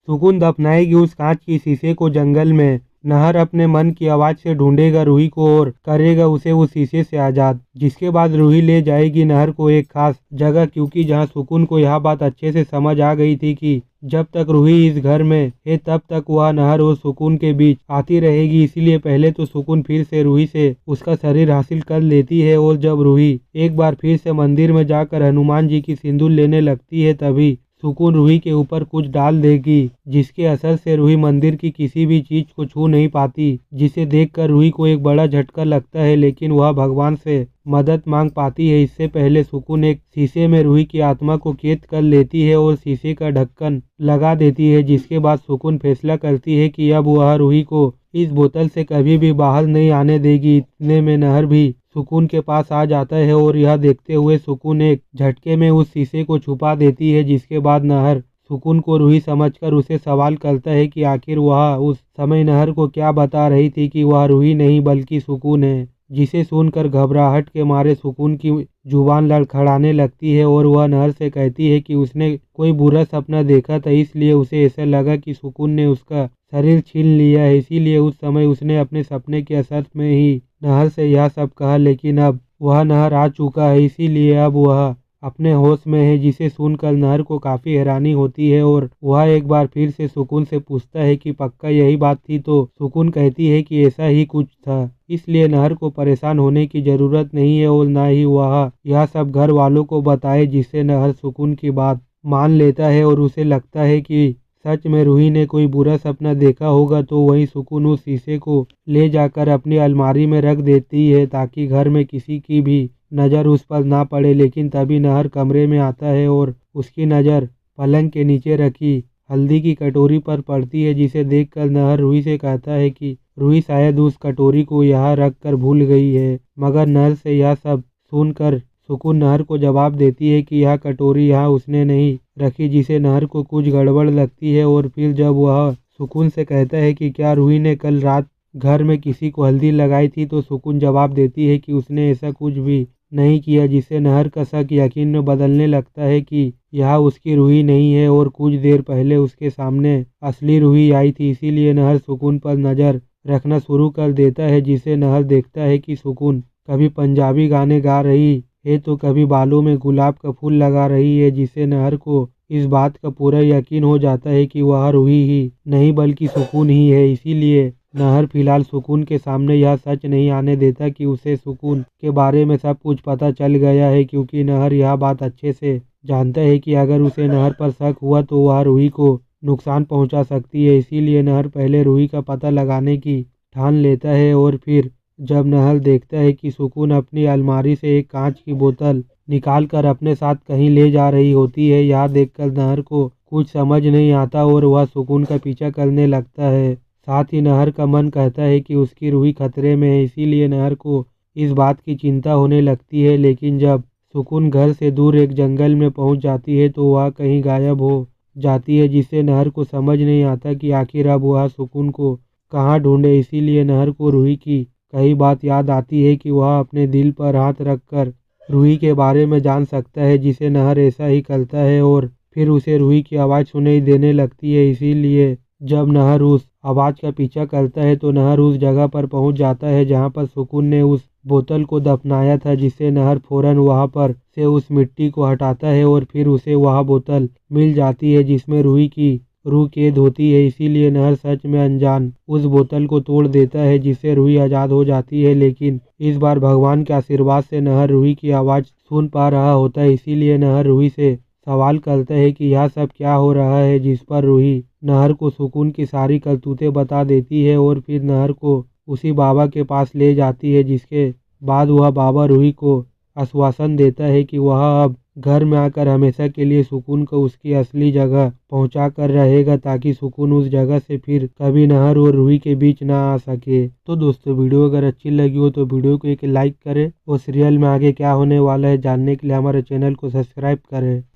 सुकून दफनाएगी उस कांच की शीशे को जंगल में। नहर अपने मन की आवाज से ढूंढेगा रूही को और करेगा उसे उस शीशे से आजाद। जिसके बाद रूही ले जाएगी नहर को एक खास जगह, क्योंकि जहां सुकून को यह बात अच्छे से समझ आ गई थी कि जब तक रूही इस घर में है तब तक वह नहर और सुकून के बीच आती रहेगी। इसीलिए पहले तो सुकून फिर से रूही से उसका शरीर हासिल कर लेती है, और जब रूही एक बार फिर से मंदिर में जाकर हनुमान जी की सिंदूर लेने लगती है तभी सुकून रूही के ऊपर कुछ डाल देगी, जिसके असर से रूही मंदिर की किसी भी चीज को छू नहीं पाती, जिसे देखकर रूही को एक बड़ा झटका लगता है। लेकिन वह भगवान से मदद मांग पाती है। इससे पहले सुकून एक शीशे में रूही की आत्मा को कैद कर लेती है और शीशे का ढक्कन लगा देती है। जिसके बाद सुकून फैसला करती है कि अब वह रूही को इस बोतल से कभी भी बाहर नहीं आने देगी। इतने में नहर भी सुकून के पास आ जाता है और यह देखते हुए सुकून एक झटके में उस शीशे को छुपा देती है। जिसके बाद नहर सुकून को रूही समझकर उसे सवाल करता है कि आखिर वह उस समय नहर को क्या बता रही थी कि वह रूही नहीं बल्कि सुकून है। जिसे सुनकर घबराहट के मारे सुकून की जुबान लड़खड़ाने लगती है और वह नहर से कहती है कि उसने कोई बुरा सपना देखा था, इसलिए उसे ऐसा लगा कि सुकून ने उसका शरीर छीन लिया है। इसीलिए उस समय उसने अपने सपने के असर में ही नहर से यह सब कहा। लेकिन अब वह नहर आ चुका है, इसीलिए अब वह अपने होश में है। जिसे सुनकर नहर को काफी हैरानी होती है और वह एक बार फिर से सुकून से पूछता है कि पक्का यही बात थी। तो सुकून कहती है कि ऐसा ही कुछ था, इसलिए नहर को परेशान होने की जरूरत नहीं है और ना ही वह यह सब घर वालों को बताए। जिससे नहर सुकून की बात मान लेता है और उसे लगता है कि सच में रूही ने कोई बुरा सपना देखा होगा। तो वहीं सुकून उस शीशे को ले जाकर अपनी अलमारी में रख देती है ताकि घर में किसी की भी नज़र उस पर ना पड़े। लेकिन तभी नहर कमरे में आता है और उसकी नज़र पलंग के नीचे रखी हल्दी की कटोरी पर पड़ती है। जिसे देखकर नहर रूही से कहता है कि रूही शायद उस कटोरी को यहाँ रख कर भूल गई है। मगर नहर से यह सब सुनकर सुकून नहर को जवाब देती है कि यह कटोरी यहाँ उसने नहीं रखी। जिसे नहर को कुछ गड़बड़ लगती है और फिर जब वह सुकून से कहता है कि क्या रूही ने कल रात घर में किसी को हल्दी लगाई थी, तो सुकून जवाब देती है कि उसने ऐसा कुछ भी नहीं किया। जिससे नहर का शक यकीन में बदलने लगता है कि यह उसकी रूही नहीं है और कुछ देर पहले उसके सामने असली रूही आई थी। इसीलिए नहर सुकून पर नज़र रखना शुरू कर देता है। जिसे नहर देखता है कि सुकून कभी पंजाबी गाने गा रही है तो कभी बालों में गुलाब का फूल लगा रही है। जिससे नहर को इस बात का पूरा यकीन हो जाता है कि वह रूही ही नहीं बल्कि सुकून ही है। इसीलिए नहर फिलहाल सुकून के सामने यह सच नहीं आने देता कि उसे सुकून के बारे में सब कुछ पता चल गया है, क्योंकि नहर यह बात अच्छे से जानता है कि अगर उसे नहर पर शक हुआ तो वह रूही को नुकसान पहुंचा सकती है। इसीलिए नहर पहले रूही का पता लगाने की ठान लेता है और फिर जब नहर देखता है कि सुकून अपनी अलमारी से एक कांच की बोतल निकाल कर अपने साथ कहीं ले जा रही होती है, यह देखकर नहर को कुछ समझ नहीं आता और वह सुकून का पीछा करने लगता है। साथ ही नहर का मन कहता है कि उसकी रूही खतरे में है। इसीलिए नहर को इस बात की चिंता होने लगती है। लेकिन जब सुकून घर से दूर एक जंगल में पहुंच जाती है तो वह कहीं गायब हो जाती है। जिससे नहर को समझ नहीं आता कि आखिर अब वह सुकून को कहाँ ढूंढे। इसीलिए नहर को रूही की कई बात याद आती है कि वह अपने दिल पर हाथ रखकर रूही के बारे में जान सकता है। जिसे नहर ऐसा ही करता है और फिर उसे रूही की आवाज़ सुनाई देने लगती है। इसीलिए जब नहर उस आवाज़ का पीछा करता है तो नहर उस जगह पर पहुंच जाता है जहां पर सुकून ने उस बोतल को दफनाया था। जिससे नहर फौरन वहां पर से उस मिट्टी को हटाता है और फिर उसे वह बोतल मिल जाती है जिसमें रूही की रूह कैद होती है। इसीलिए नहर सच में अनजान उस बोतल को तोड़ देता है, जिससे रूही आज़ाद हो जाती है। लेकिन इस बार भगवान के आशीर्वाद से नहर रूही की आवाज़ सुन पा रहा होता है। इसीलिए नहर रूही से सवाल करता है कि यह सब क्या हो रहा है। जिस पर रूही नहर को सुकून की सारी करतूतें बता देती है और फिर नहर को उसी बाबा के पास ले जाती है। जिसके बाद वह बाबा रूही को आश्वासन देता है कि वह अब घर में आकर हमेशा के लिए सुकून को उसकी असली जगह पहुंचा कर रहेगा, ताकि सुकून उस जगह से फिर कभी नहर और रूही के बीच ना आ सके। तो दोस्तों, वीडियो अगर अच्छी लगी हो तो वीडियो को एक लाइक करें और सीरियल में आगे क्या होने वाला है जानने के लिए हमारे चैनल को सब्सक्राइब करें।